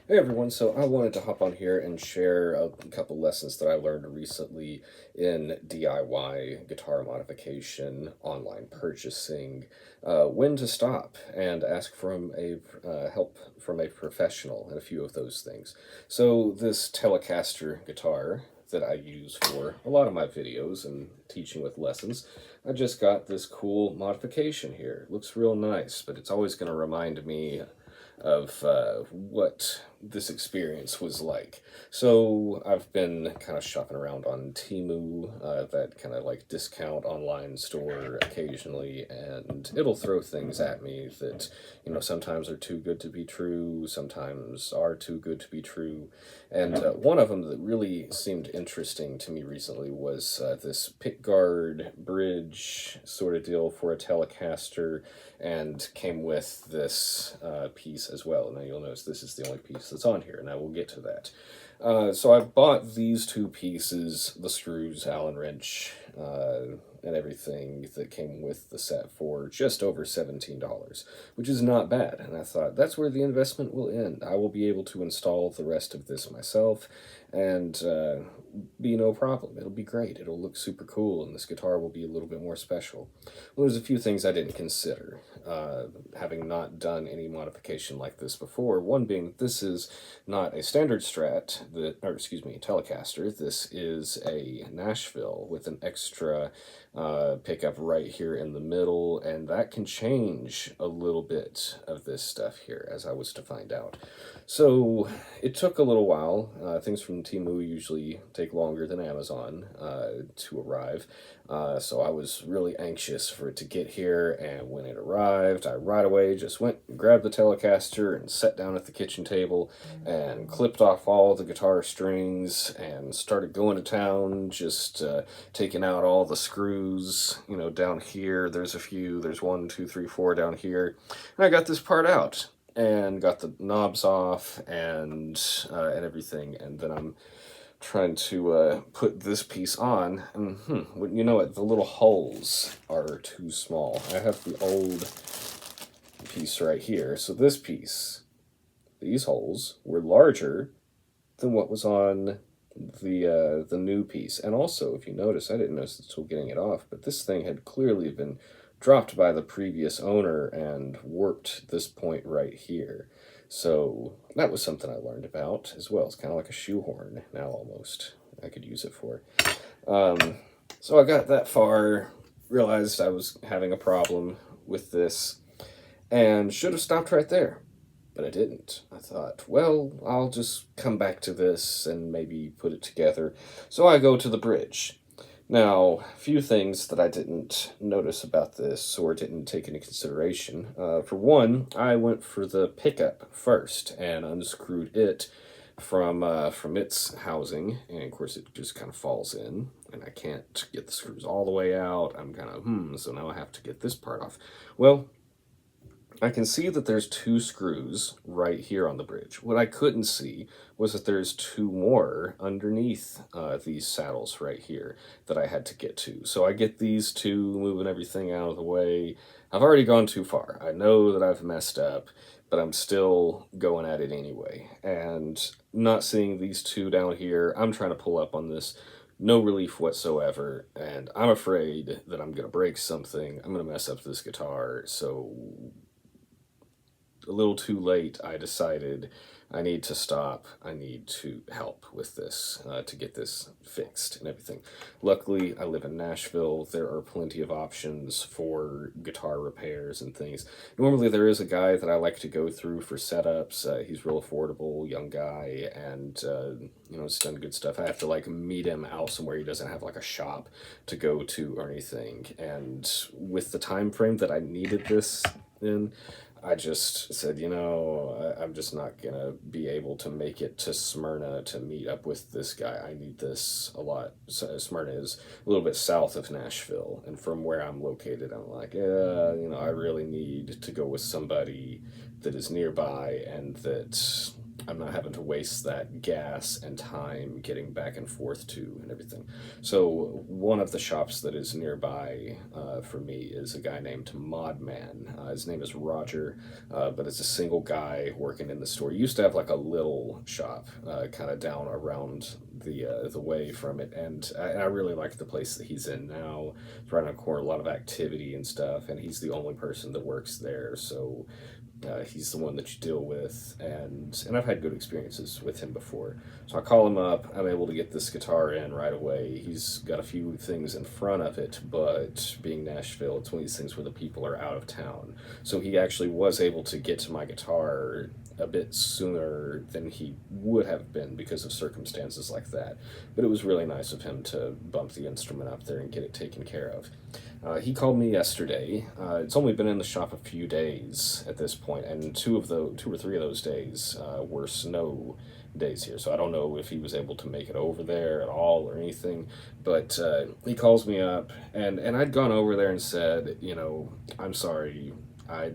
Hey everyone, so I wanted to hop on here and share a couple lessons that I learned recently in DIY guitar modification, online purchasing, when to stop and ask from a help from a professional, and a few of those things. So this Telecaster guitar that I use for a lot of my videos and teaching with lessons, I just got this cool modification here. It looks real nice, but it's always going to remind me of what this experience was like. So I've been kind of shopping around on Temu, that kind of like discount online store occasionally, and it'll throw things at me that, sometimes are too good to be true, sometimes are too good to be true. And one of them that really seemed interesting to me recently was this pickguard bridge sort of deal for a Telecaster, and came with this piece as well. Now you'll notice this is the only piece that's on here, and I will get to that. So I bought these two pieces, the screws, Allen wrench, and everything that came with the set for just over $17, which is not bad. And I thought that's where the investment will end. I will be able to install the rest of this myself, and be no problem. It'll be great. It'll look super cool, and this guitar will be a little bit more special. Well, there's a few things I didn't consider, having not done any modification like this before. One being, this is not a standard Strat, Telecaster. This is a Nashville with an extra pickup right here in the middle, and that can change a little bit of this stuff here, as I was to find out. So it took a little while. Things from Temu usually take longer than Amazon to arrive. So I was really anxious for it to get here, and when it arrived, I right away just went and grabbed the Telecaster and sat down at the kitchen table and clipped off all the guitar strings and started going to town, just taking out all the screws, down here. There's a few, there's one, two, three, four down here. And I got this part out and got the knobs off and everything, and then I'm trying to put this piece on, and you know what, the little holes are too small. I have the old piece right here, so this piece, these holes were larger than what was on the new piece. And also, if you notice, I didn't notice until getting it off, but this thing had clearly been dropped by the previous owner and warped this point right here. So that was something I learned about as well. It's kind of like a shoehorn now, almost. I could use it for. So I got that far, realized I was having a problem with this, and should have stopped right there. But I didn't. I thought, well, I'll just come back to this and maybe put it together. So I go to the bridge. Now, a few things that I didn't notice about this or didn't take into consideration. For one, I went for the pickup first and unscrewed it from its housing, and of course it just kind of falls in, and I can't get the screws all the way out. I'm kind of so now I have to get this part off. Well, I can see that there's two screws right here on the bridge. What I couldn't see was that there's two more underneath these saddles right here that I had to get to. So I get these two, moving everything out of the way. I've already gone too far. I know that I've messed up, but I'm still going at it anyway. And not seeing these two down here, I'm trying to pull up on this. No relief whatsoever, and I'm afraid that I'm going to break something. I'm going to mess up this guitar, so a little too late, I decided I need to stop. I need to help with this to get this fixed and everything. Luckily, I live in Nashville. There are plenty of options for guitar repairs and things. Normally, there is a guy that I like to go through for setups. He's real affordable, young guy, and he's done good stuff. I have to like meet him out somewhere. He doesn't have like a shop to go to or anything. And with the time frame that I needed this in, I just said, I'm just not going to be able to make it to Smyrna to meet up with this guy. I need this a lot. So Smyrna is a little bit south of Nashville, and from where I'm located, I'm like, I really need to go with somebody that is nearby and that I'm not having to waste that gas and time getting back and forth to and everything. So one of the shops that is nearby for me is a guy named Modman. His name is Roger, but it's a single guy working in the store. He used to have like a little shop kind of down around the way from it, and I really like the place that he's in now. It's right on a corner, a lot of activity and stuff, and he's the only person that works there. So he's the one that you deal with, and I've had good experiences with him before. So I call him up. I'm able to get this guitar in right away. He's got a few things in front of it, but being Nashville, it's one of these things where the people are out of town. So he actually was able to get to my guitar a bit sooner than he would have been because of circumstances like that. But it was really nice of him to bump the instrument up there and get it taken care of. He called me yesterday. It's only been in the shop a few days at this point, and two or three of those days were snow days here. So I don't know if he was able to make it over there at all or anything. But he calls me up, and I'd gone over there and said, I'm sorry. I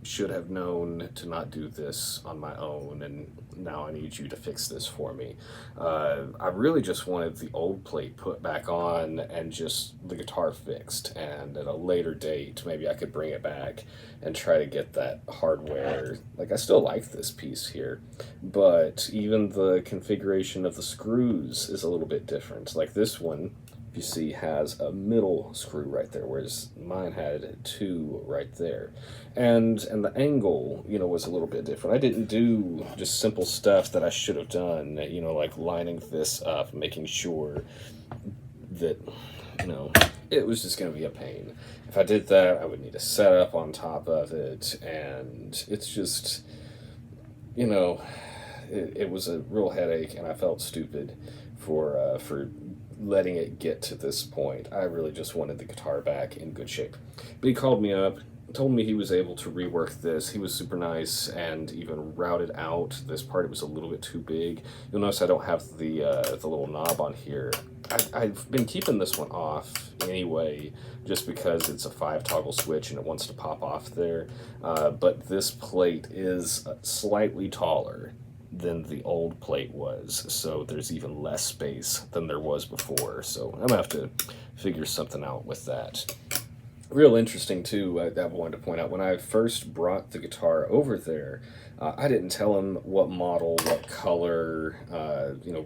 should have known to not do this on my own, and now I need you to fix this for me. I really just wanted the old plate put back on and just the guitar fixed, and at a later date maybe I could bring it back and try to get that hardware. Like, I still like this piece here, but even the configuration of the screws is a little bit different. Like this one, you see, has a middle screw right there, whereas mine had two right there, and the angle, was a little bit different. I didn't do just simple stuff that I should have done, like lining this up, making sure that it was just going to be a pain. If I did that, I would need a setup on top of it, and it's just, it was a real headache, and I felt stupid for letting it get to this point. I really just wanted the guitar back in good shape. But he called me up, told me he was able to rework this. He was super nice and even routed out this part. It was a little bit too big. You'll notice I don't have the little knob on here. I've been keeping this one off anyway, just because it's a 5 toggle switch and it wants to pop off there. But this plate is slightly taller than the old plate was, so there's even less space than there was before. So I'm gonna have to figure something out with that. Real interesting too, I wanted to point out, when I first brought the guitar over there, I didn't tell him what model, what color,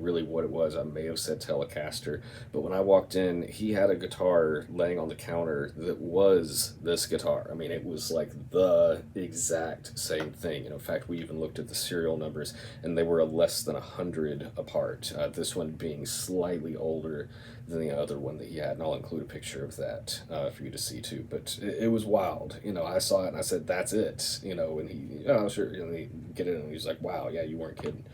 really what it was. I may have said Telecaster, but when I walked in, he had a guitar laying on the counter that was this guitar. I mean, it was like the exact same thing. In fact, we even looked at the serial numbers, and they were less than 100 apart. This one being slightly older than the other one that he had, and I'll include a picture of that for you to see too. But it was wild. I saw it and I said, "That's it." And he, "Oh, sure." And he get it, and he's like, "Wow, yeah, you weren't kidding."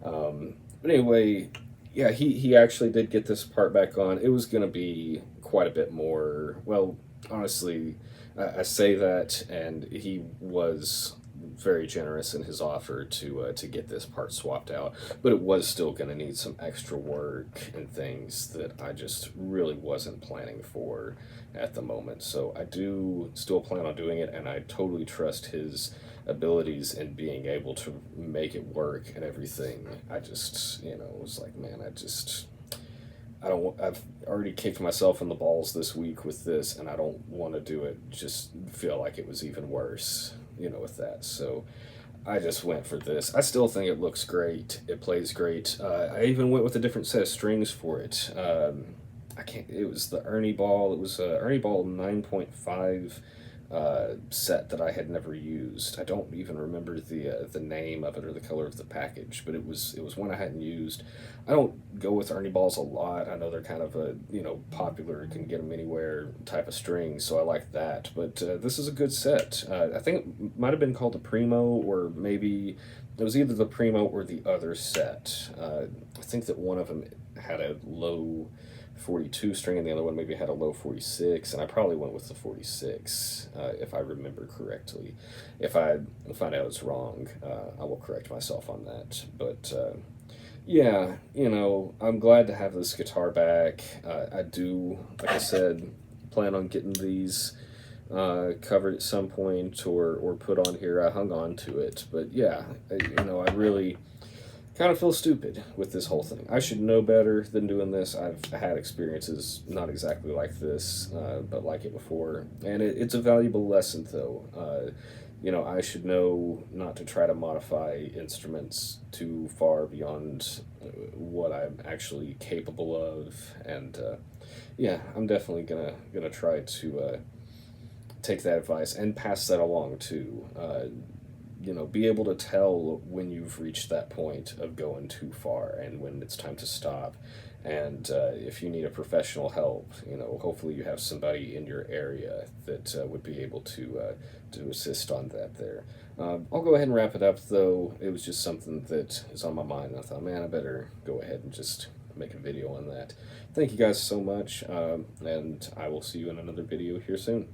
But anyway, yeah, he actually did get this part back on. It was gonna be quite a bit more. Well, honestly, I say that, and he was very generous in his offer to get this part swapped out, but it was still going to need some extra work and things that I just really wasn't planning for at the moment. So I do still plan on doing it, and I totally trust his abilities in being able to make it work and everything. I just, was like, man, I've already kicked myself in the balls this week with this, and I don't want to do it, just feel like it was even worse, with that. So I just went for this. I still think it looks great. It plays great. I even went with a different set of strings for it. It was the Ernie Ball. It was a Ernie Ball 9.5 set that I had never used. I don't even remember the name of it or the color of the package, but it was one I hadn't used. I don't go with Ernie Balls a lot. I know they're kind of a popular, can get them anywhere type of string, so I like that. But this is a good set. I think it might have been called the Primo, or maybe it was either the Primo or the other set. I think that one of them had a low 42 string, and the other one maybe had a low 46, and I probably went with the 46 if I remember correctly. If I find out it's wrong, I will correct myself on that. But yeah, I'm glad to have this guitar back. I do, like I said, plan on getting these covered at some point or put on here. I hung on to it, but yeah, I really kind of feel stupid with this whole thing. I should know better than doing this. I've had experiences not exactly like this, but like it before, and it's a valuable lesson though. I should know not to try to modify instruments too far beyond what I'm actually capable of, and yeah, I'm definitely gonna try to take that advice and pass that along too. Be able to tell when you've reached that point of going too far and when it's time to stop. And if you need a professional help, hopefully you have somebody in your area that would be able to assist on that there. I'll go ahead and wrap it up, though. It was just something that is on my mind. And I thought, man, I better go ahead and just make a video on that. Thank you guys so much, and I will see you in another video here soon.